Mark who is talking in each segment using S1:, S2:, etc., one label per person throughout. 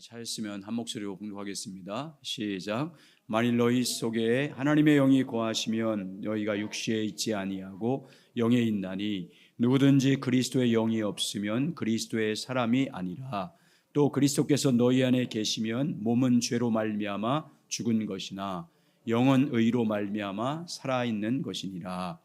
S1: 차였으면 한 목소리로 공독하겠습니다. 시작. 만일 너희 속에 하나님의 영이 거하시면 너희가 육시에 있지 아니하고 영에 있나니 누구든지 그리스도의 영이 없으면 그리스도의 사람이 아니라. 또 그리스도께서 너희 안에 계시면 몸은 죄로 말미암아 죽은 것이나 영은 의로 말미암아 살아있는 것이니라.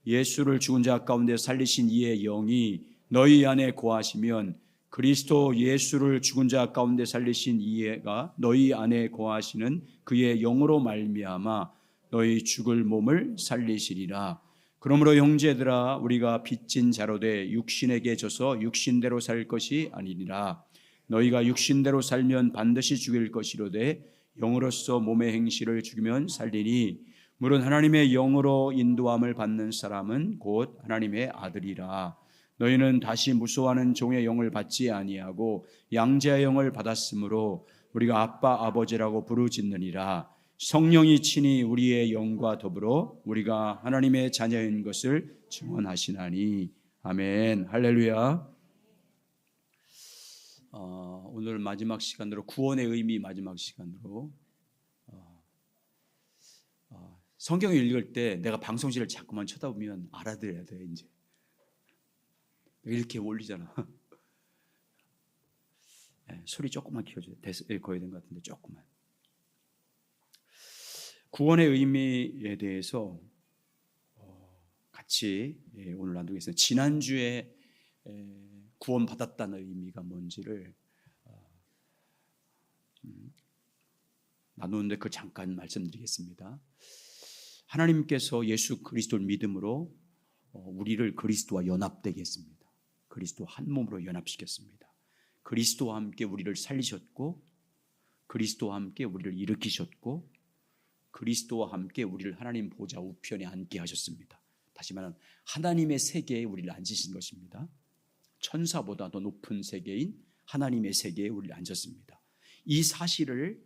S1: 예수를 죽은 자 가운데 살리신 이의 영이 너희 안에 거하시면 그리스도 예수를 죽은 자 가운데 살리신 이가 너희 안에 거하시는 그의 영으로 말미암아 너희 죽을 몸을 살리시리라. 그러므로 형제들아, 우리가 빚진 자로 돼 육신에게 져서 육신대로 살 것이 아니니라. 너희가 육신대로 살면 반드시 죽일 것이로되 영으로서 몸의 행실을 죽이면 살리니 물론 하나님의 영으로 인도함을 받는 사람은 곧 하나님의 아들이라. 너희는 다시 무소하는 종의 영을 받지 아니하고 양자의 영을 받았으므로 우리가 아빠 아버지라고 부르짖느니라. 성령이 친히 우리의 영과 더불어 우리가 하나님의 자녀인 것을 증언하시나니. 아멘. 할렐루야. 오늘 마지막 시간으로 구원의 의미 마지막 시간으로 성경을 읽을 때 내가 방송실을 자꾸만 쳐다보면 알아들어야 돼. 이제 이렇게 올리잖아. 소리 조금만 키워줘요. 거의 된 것 같은데 조금만. 구원의 의미에 대해서 같이 오늘 나누겠습니다. 지난주에 구원받았다는 의미가 뭔지를 나누는데 그 잠깐 말씀드리겠습니다. 하나님께서 예수 그리스도를 믿음으로 우리를 그리스도와 연합되게 했습니다. 그리스도 한 몸으로 연합시켰습니다. 그리스도와 함께 우리를 살리셨고 그리스도와 함께 우리를 일으키셨고 그리스도와 함께 우리를 하나님 보좌 우편에 앉게 하셨습니다. 다시 말하면 하나님의 세계에 우리를 앉으신 것입니다. 천사보다 더 높은 세계인 하나님의 세계에 우리를 앉았습니다. 이 사실을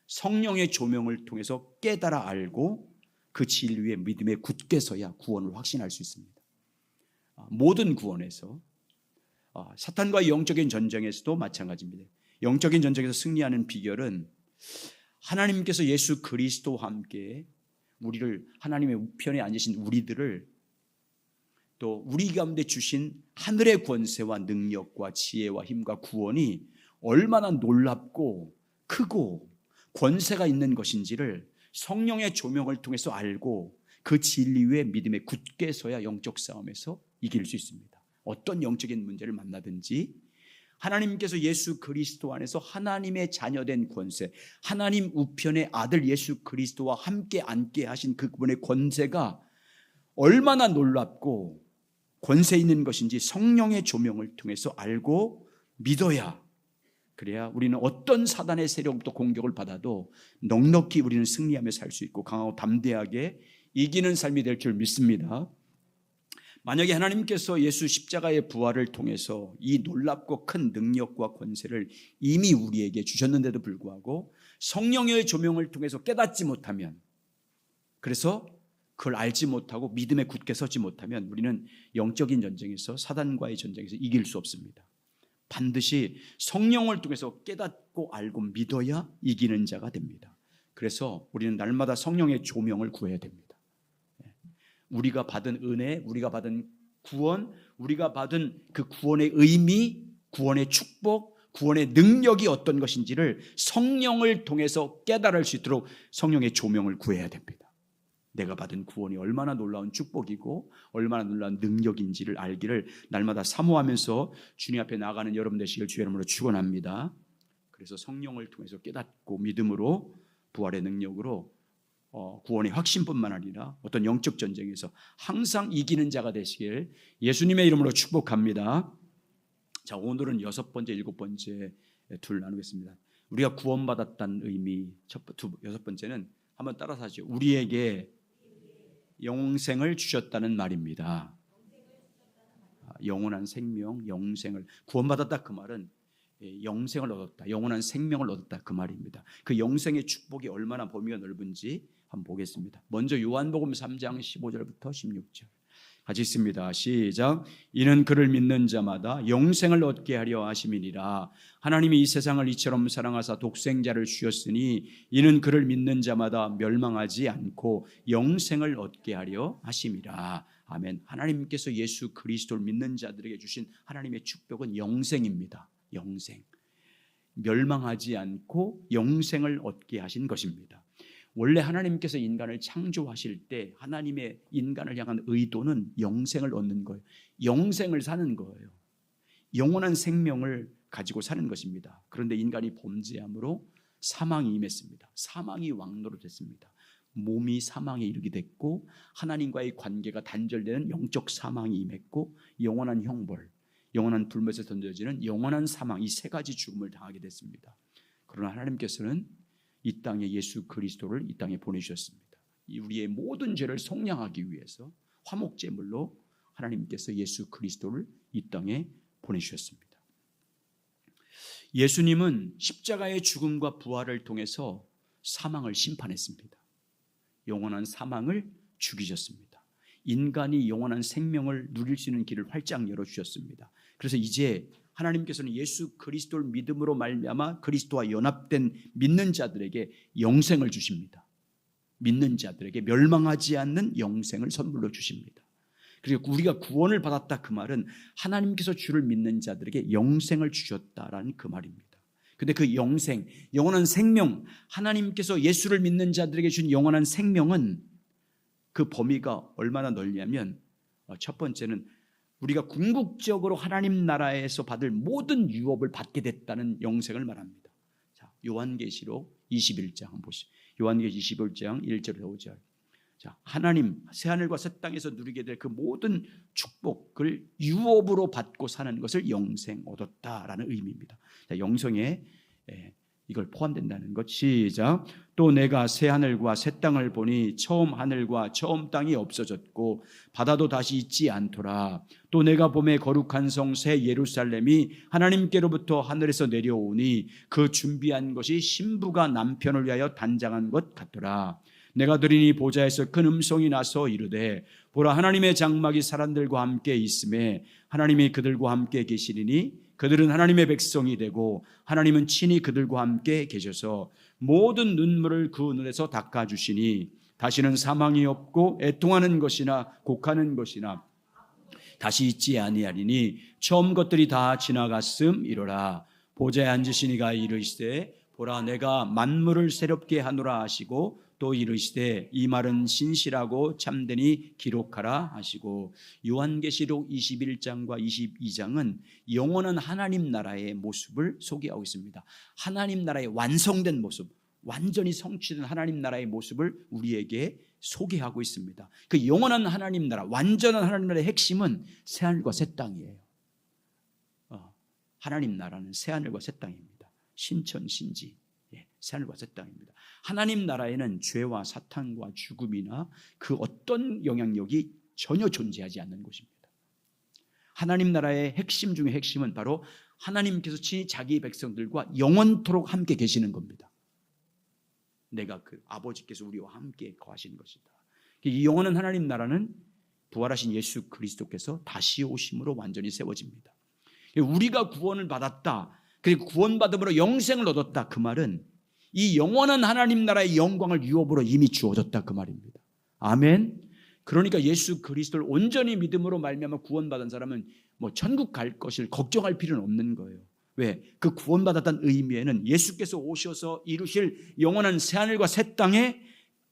S1: 성령의 조명을 통해서 깨달아 알고 그 진리의 믿음에 굳게 서야 구원을 확신할 수 있습니다. 모든 구원에서 사탄과의 영적인 전쟁에서도 마찬가지입니다. 영적인 전쟁에서 승리하는 비결은 하나님께서 예수 그리스도와 함께 우리를 하나님의 우편에 앉으신 우리들을 또 우리 가운데 주신 하늘의 권세와 능력과 지혜와 힘과 구원이 얼마나 놀랍고 크고 권세가 있는 것인지를 성령의 조명을 통해서 알고 그 진리 위에 믿음에 굳게 서야 영적 싸움에서 이길 수 있습니다. 어떤 영적인 문제를 만나든지 하나님께서 예수 그리스도 안에서 하나님의 자녀된 권세, 하나님 우편의 아들 예수 그리스도와 함께 앉게 하신 그분의 권세가 얼마나 놀랍고 권세 있는 것인지 성령의 조명을 통해서 알고 믿어야, 그래야 우리는 어떤 사단의 세력부터 공격을 받아도 넉넉히 우리는 승리하며 살 수 있고 강하고 담대하게 이기는 삶이 될 줄 믿습니다. 만약에 하나님께서 예수 십자가의 부활을 통해서 이 놀랍고 큰 능력과 권세를 이미 우리에게 주셨는데도 불구하고 성령의 조명을 통해서 깨닫지 못하면, 그래서 그걸 알지 못하고 믿음에 굳게 서지 못하면 우리는 영적인 전쟁에서 사단과의 전쟁에서 이길 수 없습니다. 반드시 성령을 통해서 깨닫고 알고 믿어야 이기는 자가 됩니다. 그래서 우리는 날마다 성령의 조명을 구해야 됩니다. 우리가 받은 은혜, 우리가 받은 구원, 우리가 받은 그 구원의 의미, 구원의 축복, 구원의 능력이 어떤 것인지를 성령을 통해서 깨달을 수 있도록 성령의 조명을 구해야 됩니다. 내가 받은 구원이 얼마나 놀라운 축복이고 얼마나 놀라운 능력인지를 알기를 날마다 사모하면서 주님 앞에 나가는 여러분 되시길 주의 이름으로 축원합니다. 그래서 성령을 통해서 깨닫고 믿음으로 부활의 능력으로 구원의 확신뿐만 아니라 어떤 영적 전쟁에서 항상 이기는 자가 되시길 예수님의 이름으로 축복합니다. 자, 오늘은 6번째, 7번째 둘 나누겠습니다. 우리가 구원받았다는 의미, 여섯 번째는 한번 따라서 하죠. 우리에게 영생을 주셨다는 말입니다. 영원한 생명, 영생을 구원받았다 그 말은 영생을 얻었다, 영원한 생명을 얻었다 그 말입니다. 그 영생의 축복이 얼마나 범위가 넓은지 한번 보겠습니다. 먼저 요한복음 3장 15절부터 16절. 같이 읽습니다. 시작. 이는 그를 믿는 자마다 영생을 얻게 하려 하심이니라. 하나님이 이 세상을 이처럼 사랑하사 독생자를 주셨으니 이는 그를 믿는 자마다 멸망하지 않고 영생을 얻게 하려 하심이라. 아멘. 하나님께서 예수 그리스도를 믿는 자들에게 주신 하나님의 축복은 영생입니다. 영생. 멸망하지 않고 영생을 얻게 하신 것입니다. 원래 하나님께서 인간을 창조하실 때 하나님의 인간을 향한 의도는 영생을 얻는 거예요. 영생을 사는 거예요. 영원한 생명을 가지고 사는 것입니다. 그런데 인간이 범죄함으로 사망이 임했습니다. 사망이 왕노로 됐습니다. 몸이 사망에 이르게 됐고 하나님과의 관계가 단절되는 영적 사망이 임했고 영원한 형벌, 영원한 불못에 던져지는 영원한 사망, 이 세 가지 죽음을 당하게 됐습니다. 그러나 하나님께서는 이 땅에 예수 그리스도를 이 땅에 보내주셨습니다. 우리의 모든 죄를 속량하기 위해서 화목제물로 하나님께서 예수 그리스도를 이 땅에 보내주셨습니다. 예수님은 십자가의 죽음과 부활을 통해서 사망을 심판했습니다. 영원한 사망을 죽이셨습니다. 인간이 영원한 생명을 누릴 수 있는 길을 활짝 열어주셨습니다. 그래서 이제 하나님께서는 예수 그리스도를 믿음으로 말미암아 그리스도와 연합된 믿는 자들에게 영생을 주십니다. 믿는 자들에게 멸망하지 않는 영생을 선물로 주십니다. 그리고 우리가 구원을 받았다 그 말은 하나님께서 주를 믿는 자들에게 영생을 주셨다라는 그 말입니다. 근데 그 영생, 영원한 생명, 하나님께서 예수를 믿는 자들에게 준 영원한 생명은 그 범위가 얼마나 넓냐면 첫 번째는 우리가 궁극적으로 하나님 나라에서 받을 모든 유업을 받게 됐다는 영생을 말합니다. 자, 요한계시록 21장 한번 보시죠. 요한계시록 21장 1절에서 5절. 자, 하나님 새하늘과 새 땅에서 누리게 될 그 모든 축복을 유업으로 받고 사는 것을 영생 얻었다라는 의미입니다. 자, 영생에 이걸 포함된다는 것. 시작. 또 내가 새 하늘과 새 땅을 보니 처음 하늘과 처음 땅이 없어졌고 바다도 다시 있지 않더라. 또 내가 봄에 거룩한 성 새 예루살렘이 하나님께로부터 하늘에서 내려오니 그 준비한 것이 신부가 남편을 위하여 단장한 것 같더라. 내가 들으니 보좌에서 큰 음성이 나서 이르되 보라 하나님의 장막이 사람들과 함께 있음에 하나님이 그들과 함께 계시리니 그들은 하나님의 백성이 되고 하나님은 친히 그들과 함께 계셔서 모든 눈물을 그 눈에서 닦아주시니 다시는 사망이 없고 애통하는 것이나 곡하는 것이나 다시 있지 아니하리니 처음 것들이 다 지나갔음이로라. 보좌에 앉으신 이가 이르시되 보라 내가 만물을 새롭게 하노라 하시고 또 이르시되 이 말은 신실하고 참되니 기록하라 하시고. 요한계시록 21장과 22장은 영원한 하나님 나라의 모습을 소개하고 있습니다. 하나님 나라의 완성된 모습, 완전히 성취된 하나님 나라의 모습을 우리에게 소개하고 있습니다. 그 영원한 하나님 나라, 완전한 하나님 나라의 핵심은 새하늘과 새 땅이에요. 하나님 나라는 새하늘과 새 땅입니다. 신천 신지, 새하늘과 새 땅입니다. 하나님 나라에는 죄와 사탄과 죽음이나 그 어떤 영향력이 전혀 존재하지 않는 곳입니다. 하나님 나라의 핵심 중의 핵심은 바로 하나님께서 친히 자기 백성들과 영원토록 함께 계시는 겁니다. 내가 그 아버지께서 우리와 함께 거하시는 것이다. 이 영원한 하나님 나라는 부활하신 예수 그리스도께서 다시 오심으로 완전히 세워집니다. 우리가 구원을 받았다, 그리고 구원받음으로 영생을 얻었다, 그 말은 이 영원한 하나님 나라의 영광을 유업으로 이미 주어졌다 그 말입니다. 아멘. 그러니까 예수 그리스도를 온전히 믿음으로 말미암아 구원받은 사람은 천국 갈 것을 걱정할 필요는 없는 거예요. 왜? 그 구원받았다는 의미에는 예수께서 오셔서 이루실 영원한 새하늘과 새 땅에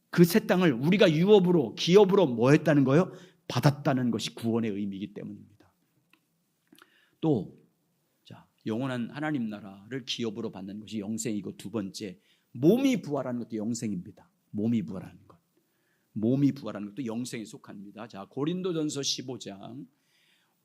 S1: 그 새 땅을 우리가 유업으로 기업으로 뭐 했다는 거예요? 받았다는 것이 구원의 의미이기 때문입니다. 또 영원한 하나님 나라를 기업으로 받는 것이 영생이고, 두 번째 몸이 부활하는 것도 영생입니다. 몸이 부활하는 것, 몸이 부활하는 것도 영생에 속합니다. 자, 고린도전서 15장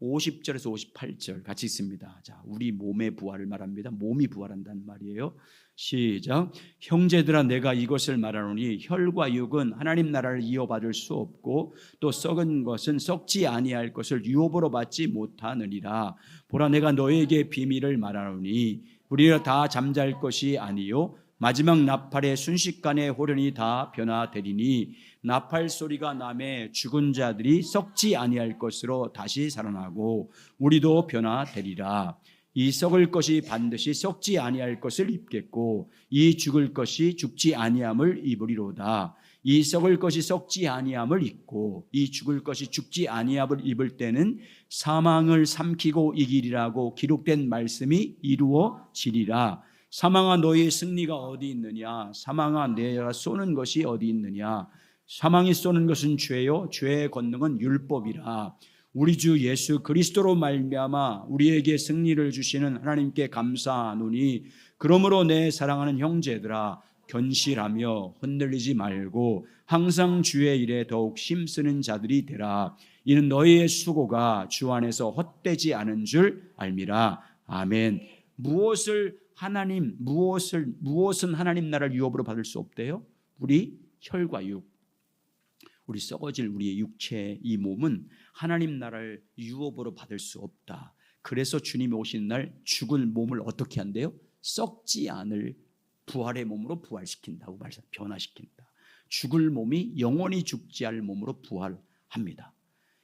S1: 50절에서 58절 같이 읽습니다. 자, 우리 몸의 부활을 말합니다. 몸이 부활한다는 말이에요. 시작. 형제들아 내가 이것을 말하노니 혈과 육은 하나님 나라를 이어받을 수 없고 또 썩은 것은 썩지 아니할 것을 유업으로 받지 못하느니라. 보라 내가 너에게 비밀을 말하노니 우리가 다 잠잘 것이 아니요 마지막 나팔의 순식간에 호련히 다 변화되리니 나팔 소리가 나매 죽은 자들이 썩지 아니할 것으로 다시 살아나고 우리도 변화되리라. 이 썩을 것이 반드시 썩지 아니할 것을 입겠고 이 죽을 것이 죽지 아니함을 입으리로다. 이 썩을 것이 썩지 아니함을 입고 이 죽을 것이 죽지 아니함을 입을 때는 사망을 삼키고 이기리라고 기록된 말씀이 이루어지리라. 사망아 너희의 승리가 어디 있느냐? 사망아 내가 쏘는 것이 어디 있느냐? 사망이 쏘는 것은 죄요 죄의 권능은 율법이라. 우리 주 예수 그리스도로 말미암아 우리에게 승리를 주시는 하나님께 감사하노니 그러므로 내 사랑하는 형제들아 견실하며 흔들리지 말고 항상 주의 일에 더욱 힘쓰는 자들이 되라. 이는 너희의 수고가 주 안에서 헛되지 않은 줄 알미라. 아멘. 무엇은 하나님 나라를 유업으로 받을 수 없대요? 우리 혈과 육, 우리 썩어질 우리의 육체, 이 몸은 하나님 나라를 유업으로 받을 수 없다. 그래서 주님이 오시는 날 죽을 몸을 어떻게 한대요? 썩지 않을 부활의 몸으로 부활시킨다고 변화시킨다. 죽을 몸이 영원히 죽지 않을 몸으로 부활합니다.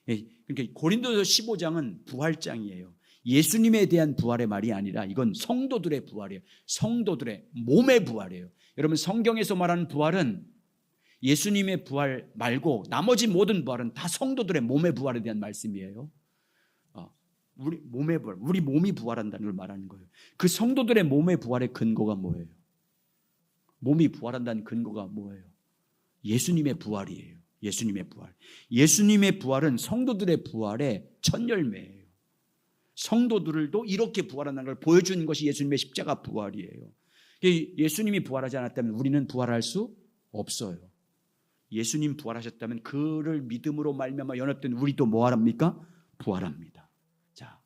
S1: 그러니까 고린도서 15장은 부활장이에요. 예수님에 대한 부활의 말이 아니라 이건 성도들의 부활이에요. 성도들의 몸의 부활이에요. 여러분, 성경에서 말하는 부활은 예수님의 부활 말고 나머지 모든 부활은 다 성도들의 몸의 부활에 대한 말씀이에요. 우리 몸의 부활, 우리 몸이 부활한다는 걸 말하는 거예요. 그 성도들의 몸의 부활의 근거가 뭐예요? 몸이 부활한다는 근거가 뭐예요? 예수님의 부활이에요. 예수님의 부활. 예수님의 부활은 성도들의 부활의 첫 열매예요. 성도들도 이렇게 부활한다는 걸 보여주는 것이 예수님의 십자가 부활이에요. 예수님이 부활하지 않았다면 우리는 부활할 수 없어요. 예수님 부활하셨다면 그를 믿음으로 말미암아 연합된 우리도 뭐 합니까? 부활합니다. 자,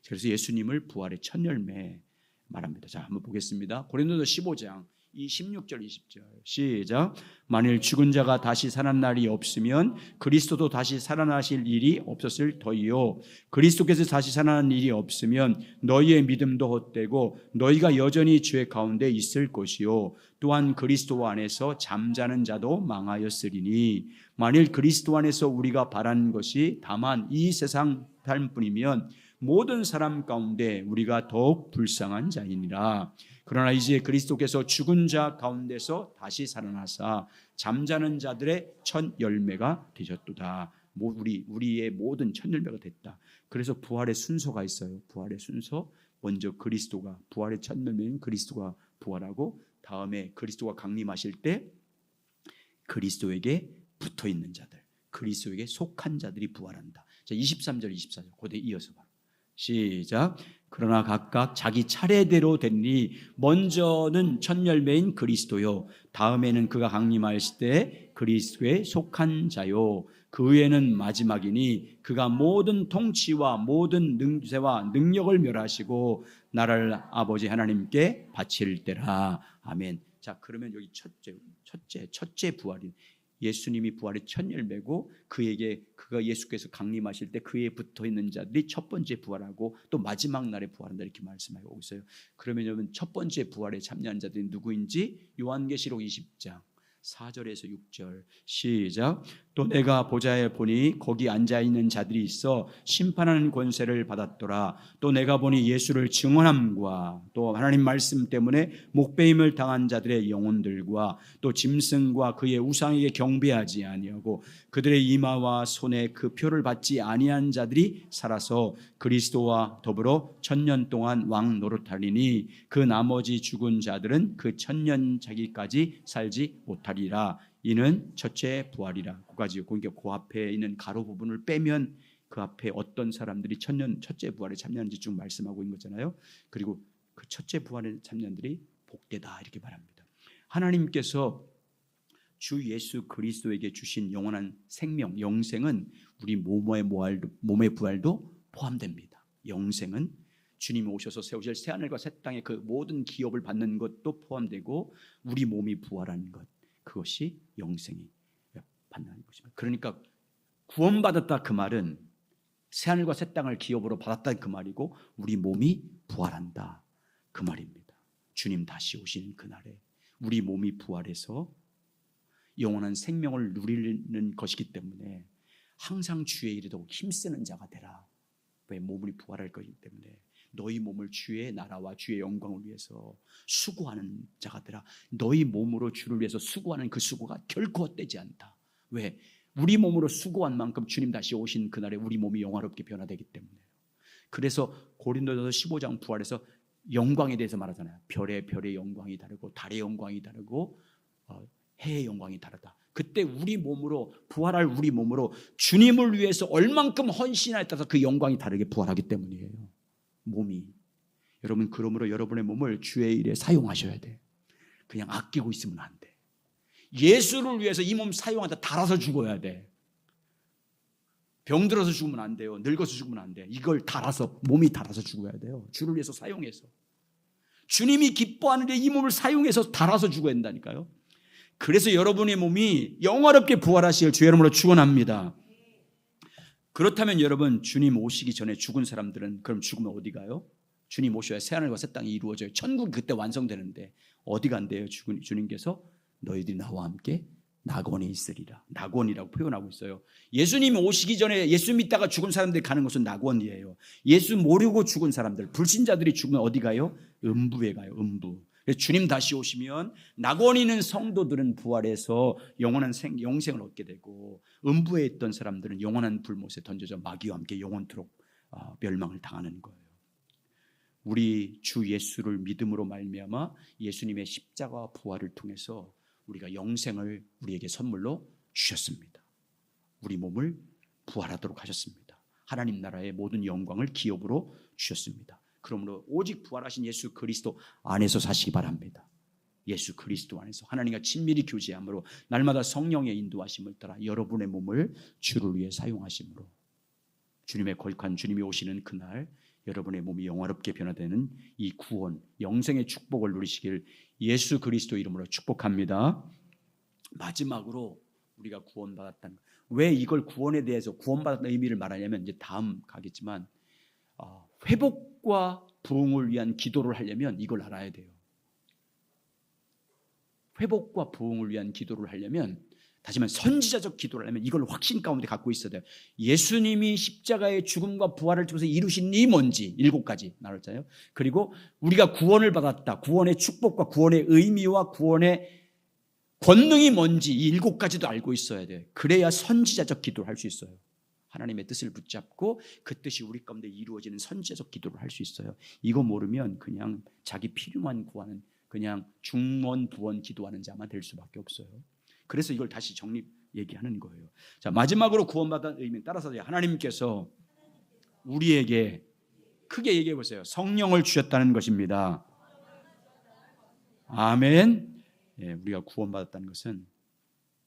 S1: 그래서 예수님을 부활의 첫 열매 말합니다. 자, 한번 보겠습니다. 고린도서 15장 이 16절 20절 시작. 만일 죽은 자가 다시 살아난 날이 없으면 그리스도도 다시 살아나실 일이 없었을 터이요 그리스도께서 다시 살아난 일이 없으면 너희의 믿음도 헛되고 너희가 여전히 죄 가운데 있을 것이요 또한 그리스도 안에서 잠자는 자도 망하였으리니 만일 그리스도 안에서 우리가 바라는 것이 다만 이 세상 삶뿐이면 모든 사람 가운데 우리가 더욱 불쌍한 자이니라. 그러나 이제 그리스도께서 죽은 자 가운데서 다시 살아나사 잠자는 자들의 첫 열매가 되셨도다. 우리의 모든 첫 열매가 됐다. 그래서 부활의 순서가 있어요. 부활의 순서. 먼저 그리스도가 부활의 첫 열매인 그리스도가 부활하고 다음에 그리스도가 강림하실 때 그리스도에게 붙어 있는 자들, 그리스도에게 속한 자들이 부활한다. 자, 23절 24절 그대 이어서 봐. 시작. 그러나 각각 자기 차례대로 되니 먼저는 첫 열매인 그리스도요 다음에는 그가 강림하실 때 그리스도에 속한 자요 그 후에는 마지막이니 그가 모든 통치와 모든 능세와 능력을 멸하시고 나라를 아버지 하나님께 바칠 때라. 아멘. 자, 그러면 여기 첫째 부활인 예수님이 부활의 첫 열매고 그가 예수께서 강림하실 때 그에 붙어 있는 자들이 첫 번째 부활하고 또 마지막 날에 부활한다 이렇게 말씀하고 있어요. 그러면 여러분 첫 번째 부활에 참여한 자들이 누구인지 요한계시록 20장 4절에서 6절 시작. 또 내가 보좌에 보니 거기 앉아있는 자들이 있어 심판하는 권세를 받았더라. 또 내가 보니 예수를 증언함과 또 하나님 말씀 때문에 목배임을 당한 자들의 영혼들과 또 짐승과 그의 우상에게 경배하지 아니하고 그들의 이마와 손에 그 표를 받지 아니한 자들이 살아서 그리스도와 더불어 1000년 동안 왕 노릇하리니 그 나머지 죽은 자들은 그 1000년 자기까지 살지 못하리라. 이는 첫째 부활이라. 그러니까 그 앞에 있는 가로 부분을 빼면 그 앞에 어떤 사람들이 첫째 부활에 참여하는지 쭉 말씀하고 있는 거잖아요. 그리고 그 첫째 부활에 참여한들이 복되다 이렇게 말합니다. 하나님께서 주 예수 그리스도에게 주신 영원한 생명, 영생은 우리 몸의 부활도 포함됩니다. 영생은 주님이 오셔서 세우실 새하늘과 새 땅의 그 모든 기업을 받는 것도 포함되고 우리 몸이 부활하는 것, 그것이 영생이 받는 것입니다. 그러니까 구원받았다 그 말은 새하늘과 새 땅을 기업으로 받았다 그 말이고 우리 몸이 부활한다 그 말입니다. 주님 다시 오시는 그날에 우리 몸이 부활해서 영원한 생명을 누리는 것이기 때문에 항상 주의 일에 더욱 힘쓰는 자가 되라. 왜? 몸이 부활할 것이기 때문에 너희 몸을 주의 나라와 주의 영광을 위해서 수고하는 자가 되라. 너희 몸으로 주를 위해서 수고하는 그 수고가 결코 헛되지 않다. 왜? 우리 몸으로 수고한 만큼 주님 다시 오신 그날에 우리 몸이 영화롭게 변화되기 때문에. 그래서 고린도전서 15장 부활에서 영광에 대해서 말하잖아요. 별의 영광이 다르고 달의 영광이 다르고 해의 영광이 다르다. 그때 우리 몸으로 부활할 우리 몸으로 주님을 위해서 얼만큼 헌신하에 따라서 그 영광이 다르게 부활하기 때문이에요. 몸이. 여러분, 그러므로 여러분의 몸을 주의 일에 사용하셔야 돼. 그냥 아끼고 있으면 안 돼. 예수를 위해서 이 몸 사용하다 달아서 죽어야 돼. 병들어서 죽으면 안 돼요. 늙어서 죽으면 안 돼. 이걸 달아서, 몸이 달아서 죽어야 돼요. 주를 위해서 사용해서. 주님이 기뻐하는데 이 몸을 사용해서 달아서 죽어야 된다니까요. 그래서 여러분의 몸이 영화롭게 부활하실 주의 이름으로 축원합니다. 그렇다면 여러분, 주님 오시기 전에 죽은 사람들은 그럼 죽으면 어디 가요? 주님 오셔야 새하늘과 새 땅이 이루어져요. 천국이 그때 완성되는데 어디 간대요? 주님께서 너희들이 나와 함께 낙원에 있으리라. 낙원이라고 표현하고 있어요. 예수님이 오시기 전에 예수 믿다가 죽은 사람들이 가는 곳은 낙원이에요. 예수 모르고 죽은 사람들, 불신자들이 죽으면 어디 가요? 음부에 가요. 음부. 주님 다시 오시면 낙원에 있는 성도들은 부활해서 영원한 영생을 얻게 되고, 음부에 있던 사람들은 영원한 불못에 던져져 마귀와 함께 영원토록 멸망을 당하는 거예요. 우리 주 예수를 믿음으로 말미암아 예수님의 십자가와 부활을 통해서 우리가 영생을 우리에게 선물로 주셨습니다. 우리 몸을 부활하도록 하셨습니다. 하나님 나라의 모든 영광을 기업으로 주셨습니다. 그러므로 오직 부활하신 예수 그리스도 안에서 사시기 바랍니다. 예수 그리스도 안에서 하나님과 친밀히 교제함으로 날마다 성령의 인도하심을 따라 여러분의 몸을 주를 위해 사용하심으로 주님의 거룩한 주님이 오시는 그날 여러분의 몸이 영화롭게 변화되는 이 구원, 영생의 축복을 누리시길 예수 그리스도 이름으로 축복합니다. 마지막으로 우리가 구원받았다는 것. 왜 이걸 구원에 대해서 구원받았다는 의미를 말하냐면 이제 다음 가겠지만 회복과 부흥을 위한 기도를 하려면 이걸 알아야 돼요. 회복과 부흥을 위한 기도를 하려면, 다시 말해 선지자적 기도를 하려면 이걸 확신 가운데 갖고 있어야 돼요. 예수님이 십자가의 죽음과 부활을 통해서 이루신 이 뭔지 7가지 나눴잖아요. 그리고 우리가 구원을 받았다. 구원의 축복과 구원의 의미와 구원의 권능이 뭔지 이 7가지도 알고 있어야 돼요. 그래야 선지자적 기도를 할 수 있어요. 하나님의 뜻을 붙잡고 그 뜻이 우리 가운데 이루어지는 선지자적 기도를 할 수 있어요. 이거 모르면 그냥 자기 필요만 구하는, 그냥 중원 부원 기도하는 자만 될 수밖에 없어요. 그래서 이걸 다시 얘기하는 거예요. 자, 마지막으로 구원받은 의미 따라서 하나님께서 우리에게 크게 얘기해 보세요. 성령을 주셨다는 것입니다. 아멘. 예, 우리가 구원받았다는 것은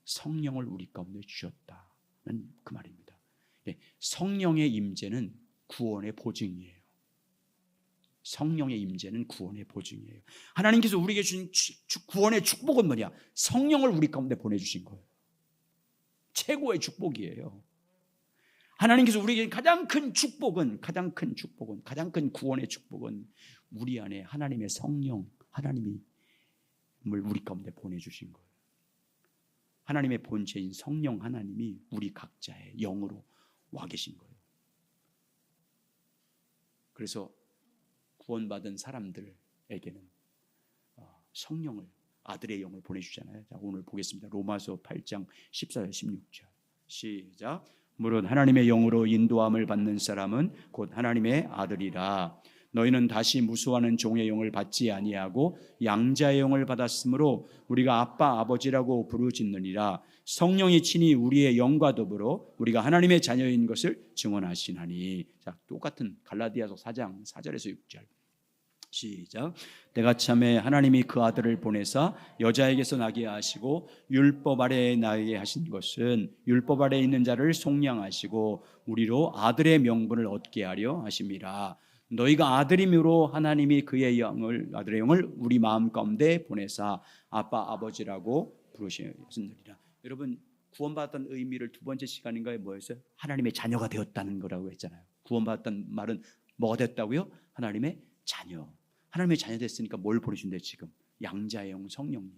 S1: 성령을 우리 가운데 주셨다는 그 말입니다. 예, 성령의 임재는 구원의 보증이에요. 성령의 임재는 구원의 보증이에요. 하나님께서 우리에게 주신 구원의 축복은 뭐냐? 성령을 우리 가운데 보내주신 거예요. 최고의 축복이에요. 하나님께서 우리에게 가장 큰 구원의 축복은 우리 안에 하나님의 성령, 하나님을 우리 가운데 보내주신 거예요. 하나님의 본체인 성령 하나님이 우리 각자의 영으로 와 계신 거예요. 그래서 구원받은 사람들에게는 성령을, 아들의 영을 보내주잖아요. 자, 오늘 보겠습니다. 로마서 8장 14절 16절 시작. 물론 하나님의 영으로 인도함을 받는 사람은 곧 하나님의 아들이라. 너희는 다시 무수하는 종의 영을 받지 아니하고 양자의 영을 받았으므로 우리가 아빠 아버지라고 부르짖느니라. 성령이 친히 우리의 영과 더불어 우리가 하나님의 자녀인 것을 증언하시나니. 자, 똑같은 갈라디아서 4장 4절에서 6절 시작. 내가 참에 하나님이 그 아들을 보내사 여자에게서 나게 하시고 율법 아래에 나게 하신 것은 율법 아래에 있는 자를 속량하시고 우리로 아들의 명분을 얻게 하려 하심이라. 너희가 아들임으로 하나님이 그의 영을, 아들의 영을 우리 마음 가운데 보내사 아빠 아버지라고 부르시느니라. 여러분, 구원받았다는 의미를 두 번째 시간인가에 뭐였어요? 하나님의 자녀가 되었다는 거라고 했잖아요. 구원받았다는 말은 뭐가 됐다고요? 하나님의 자녀. 하나님의 자녀 됐으니까 뭘 보내준대? 지금 양자의 영 성령님.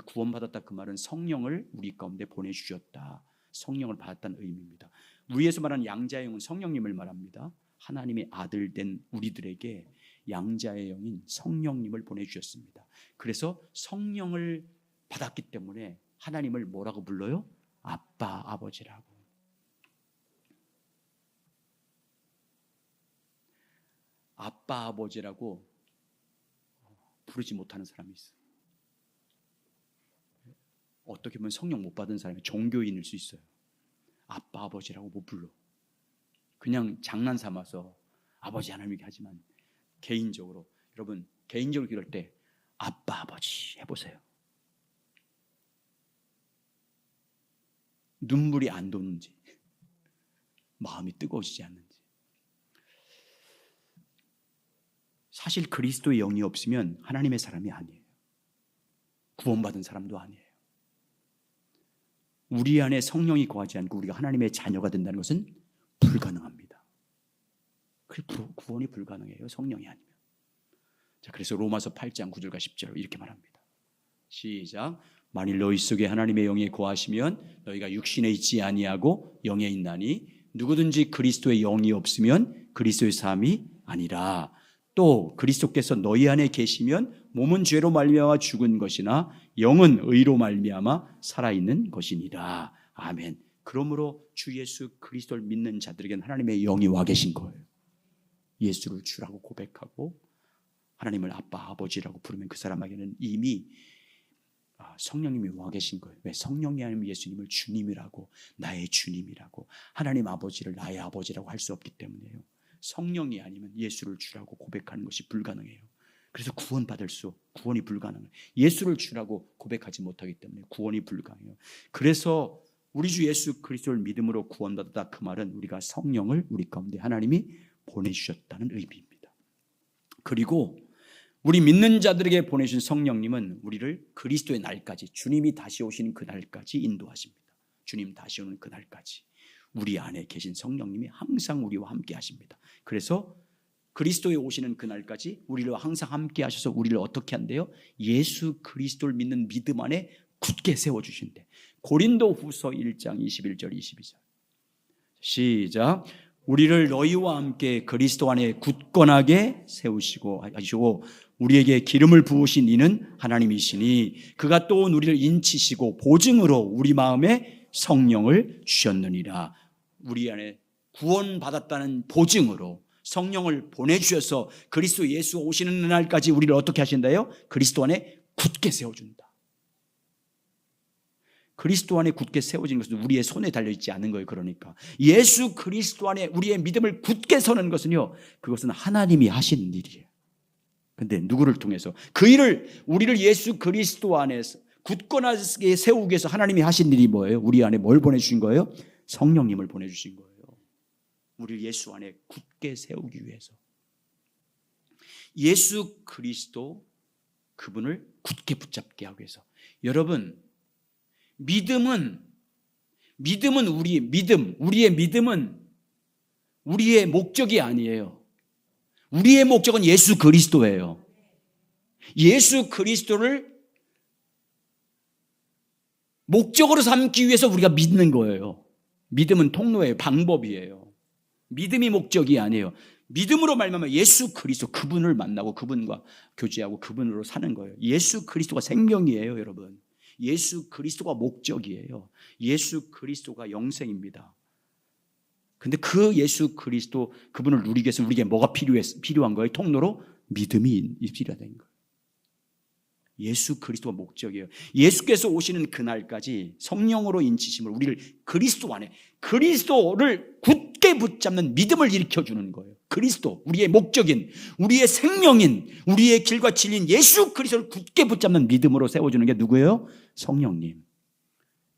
S1: 구원받았다 그 말은 성령을 우리 가운데 보내주셨다, 성령을 받았다는 의미입니다. 위에서 말하는 양자의 영은 성령님을 말합니다. 하나님의 아들 된 우리들에게 양자의 영인 성령님을 보내주셨습니다. 그래서 성령을 받았기 때문에 하나님을 뭐라고 불러요? 아빠, 아버지라고. 아빠, 아버지라고 부르지 못하는 사람이 있어요. 어떻게 보면 성령 못 받은 사람이 종교인일 수 있어요. 아빠, 아버지라고 못 불러. 그냥 장난 삼아서 아버지 하나님 하지만 개인적으로, 여러분 개인적으로 기도할 때 아빠, 아버지 해보세요. 눈물이 안 도는지, 마음이 뜨거워지지 않는지. 사실 그리스도의 영이 없으면 하나님의 사람이 아니에요. 구원받은 사람도 아니에요. 우리 안에 성령이 거하지 않고 우리가 하나님의 자녀가 된다는 것은 불가능합니다. 구원이 불가능해요, 성령이 아니면. 자, 그래서 로마서 8장 9절과 10절 이렇게 말합니다. 시작. 만일 너희 속에 하나님의 영이 거하시면 너희가 육신에 있지 아니하고 영에 있나니 누구든지 그리스도의 영이 없으면 그리스도의 삶이 아니라. 또 그리스도께서 너희 안에 계시면 몸은 죄로 말미암아 죽은 것이나 영은 의로 말미암아 살아있는 것이니라. 아멘. 그러므로 주 예수 그리스도를 믿는 자들에게는 하나님의 영이 와 계신 거예요. 예수를 주라고 고백하고 하나님을 아빠, 아버지라고 부르면 그 사람에게는 이미 성령님이 와 계신 거예요. 왜? 성령이 아니면 예수님을 주님이라고, 나의 주님이라고, 하나님 아버지를 나의 아버지라고 할 수 없기 때문이에요. 성령이 아니면 예수를 주라고 고백하는 것이 불가능해요. 그래서 구원이 불가능해요. 예수를 주라고 고백하지 못하기 때문에 구원이 불가능해요. 그래서 우리 주 예수 그리스도를 믿음으로 구원받았다 그 말은 우리가 성령을 우리 가운데 하나님이 보내주셨다는 의미입니다. 그리고 우리 믿는 자들에게 보내주신 성령님은 우리를 그리스도의 날까지, 주님이 다시 오시는 그 날까지 인도하십니다. 주님 다시 오는 그 날까지 우리 안에 계신 성령님이 항상 우리와 함께 하십니다. 그래서 그리스도에 오시는 그날까지 우리를 항상 함께 하셔서 우리를 어떻게 한대요? 예수 그리스도를 믿는 믿음 안에 굳게 세워주신대. 고린도후서 1장 21절 22절 시작. 우리를 너희와 함께 그리스도 안에 굳건하게 세우시고 하시고 우리에게 기름을 부으신 이는 하나님이시니 그가 또 우리를 인치시고 보증으로 우리 마음에 성령을 주셨느니라. 우리 안에 구원받았다는 보증으로 성령을 보내주셔서 그리스도 예수 오시는 날까지 우리를 어떻게 하신다요? 그리스도 안에 굳게 세워준다. 그리스도 안에 굳게 세워지는 것은 우리의 손에 달려있지 않은 거예요. 그러니까 예수 그리스도 안에 우리의 믿음을 굳게 서는 것은요, 그것은 하나님이 하시는 일이에요. 근데 누구를 통해서? 그 일을, 우리를 예수 그리스도 안에서 굳건하게 세우기 위해서 하나님이 하신 일이 뭐예요? 우리 안에 뭘 보내주신 거예요? 성령님을 보내주신 거예요. 우리를 예수 안에 굳게 세우기 위해서. 예수 그리스도 그분을 굳게 붙잡게 하기 위해서. 여러분, 믿음은 우리의 믿음은 우리의 목적이 아니에요. 우리의 목적은 예수 그리스도예요. 예수 그리스도를 목적으로 삼기 위해서 우리가 믿는 거예요. 믿음은 통로예요. 방법이에요. 믿음이 목적이 아니에요. 믿음으로 말미암아 예수 그리스도 그분을 만나고 그분과 교제하고 그분으로 사는 거예요. 예수 그리스도가 생명이에요, 여러분. 예수 그리스도가 목적이에요. 예수 그리스도가 영생입니다. 근데 그 예수 그리스도 그분을 누리기 위해서 우리에게 뭐가 필요한 거예요? 통로로 믿음이 필요하다는 거예요. 예수 그리스도가 목적이에요. 예수께서 오시는 그날까지 성령으로 인치심을 우리를 그리스도 안에, 그리스도를 굳게 붙잡는 믿음을 일으켜주는 거예요. 그리스도, 우리의 목적인, 우리의 생명인, 우리의 길과 진리인 예수 그리스도를 굳게 붙잡는 믿음으로 세워주는 게 누구예요? 성령님.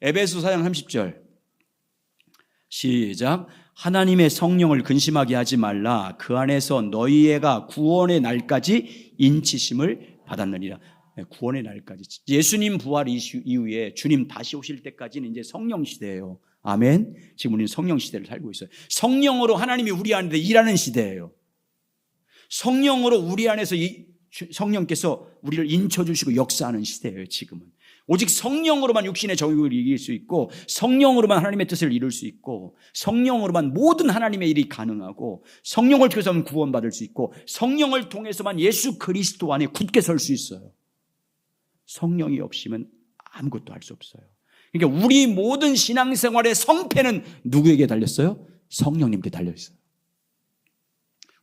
S1: 에베소 4장 30절 시작. 하나님의 성령을 근심하게 하지 말라. 그 안에서 너희가 구원의 날까지 인치심을 받았느니라. 구원의 날까지. 예수님 부활 이후에 주님 다시 오실 때까지는 이제 성령 시대예요. 아멘. 지금 우리는 성령 시대를 살고 있어요. 성령으로 하나님이 우리 안에 일하는 시대예요. 성령으로 우리 안에서 성령께서 우리를 인쳐주시고 역사하는 시대예요. 지금은 오직 성령으로만 육신의 정욕을 이길 수 있고, 성령으로만 하나님의 뜻을 이룰 수 있고, 성령으로만 모든 하나님의 일이 가능하고, 성령을 통해서만 구원받을 수 있고, 성령을 통해서만 예수 그리스도 안에 굳게 설 수 있어요. 성령이 없이면 아무것도 할 수 없어요. 그러니까 우리 모든 신앙생활의 성패는 누구에게 달렸어요? 성령님께 달려있어요.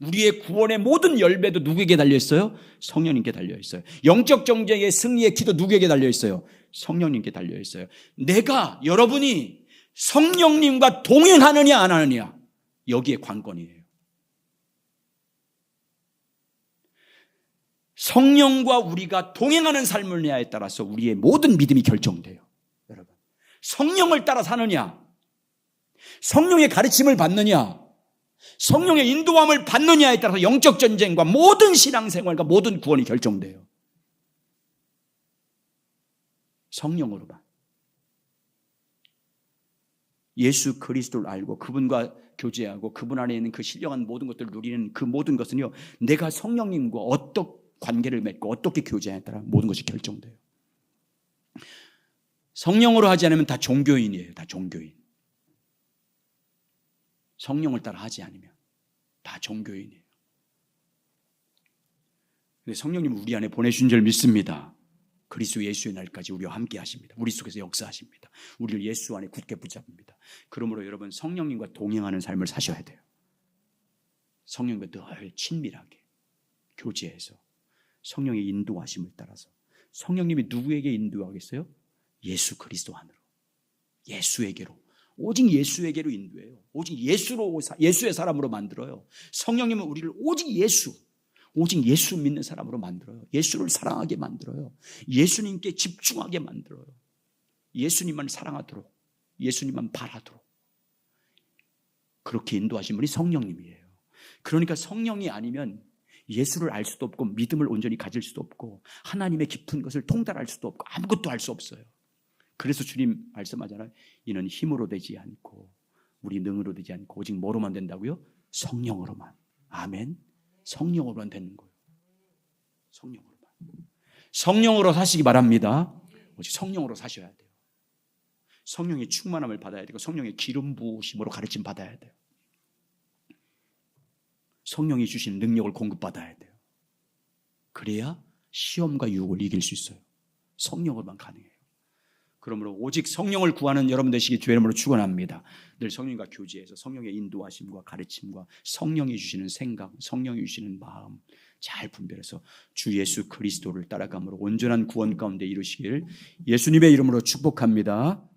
S1: 우리의 구원의 모든 열매도 누구에게 달려있어요? 성령님께 달려있어요. 영적 정쟁의 승리의 키도 누구에게 달려있어요? 성령님께 달려있어요. 내가, 여러분이 성령님과 동행하느냐 안 하느냐, 여기에 관건이에요. 성령과 우리가 동행하는 삶을냐에 따라서 우리의 모든 믿음이 결정돼요. 여러분, 성령을 따라 사느냐, 성령의 가르침을 받느냐, 성령의 인도함을 받느냐에 따라서 영적 전쟁과 모든 신앙생활과 모든 구원이 결정돼요. 성령으로만. 예수 그리스도를 알고 그분과 교제하고 그분 안에 있는 그 신령한 모든 것들을 누리는 그 모든 것은요, 내가 성령님과 어떤 관계를 맺고 어떻게 교제하냐에 따라 모든 것이 결정돼요. 성령으로 하지 않으면 다 종교인이에요. 다 종교인. 성령을 따라 하지 않으면 다 종교인이에요. 근데 성령님 우리 안에 보내신 줄 믿습니다. 그리스도 예수의 날까지 우리와 함께 하십니다. 우리 속에서 역사하십니다. 우리를 예수 안에 굳게 붙잡습니다. 그러므로 여러분, 성령님과 동행하는 삶을 사셔야 돼요. 성령과 늘 친밀하게 교제해서 성령의 인도하심을 따라서. 성령님이 누구에게 인도하겠어요? 예수 그리스도 안으로, 예수에게로, 오직 예수에게로 인도해요. 오직 예수의 사람으로 만들어요. 성령님은 우리를 오직 예수 믿는 사람으로 만들어요. 예수를 사랑하게 만들어요. 예수님께 집중하게 만들어요. 예수님만 사랑하도록, 예수님만 바라도록 그렇게 인도하신 분이 성령님이에요. 그러니까 성령이 아니면 예수를 알 수도 없고 믿음을 온전히 가질 수도 없고 하나님의 깊은 것을 통달할 수도 없고 아무것도 할 수 없어요. 그래서 주님 말씀하잖아요. 이는 힘으로 되지 않고 우리 능으로 되지 않고 오직 뭐로만 된다고요? 성령으로만. 아멘. 성령으로만 되는 거예요. 성령으로만. 성령으로 사시기 바랍니다. 오직 성령으로 사셔야 돼요. 성령의 충만함을 받아야 되고 성령의 기름 부으심으로 가르침 받아야 돼요. 성령이 주시는 능력을 공급받아야 돼요. 그래야 시험과 유혹을 이길 수 있어요. 성령으로만 가능해요. 그러므로 오직 성령을 구하는 여러분 되시기 주의 이름으로 축원합니다. 늘 성령과 교제해서 성령의 인도하심과 가르침과 성령이 주시는 생각, 성령이 주시는 마음 잘 분별해서 주 예수 그리스도를 따라감으로 온전한 구원 가운데 이루시길 예수님의 이름으로 축복합니다.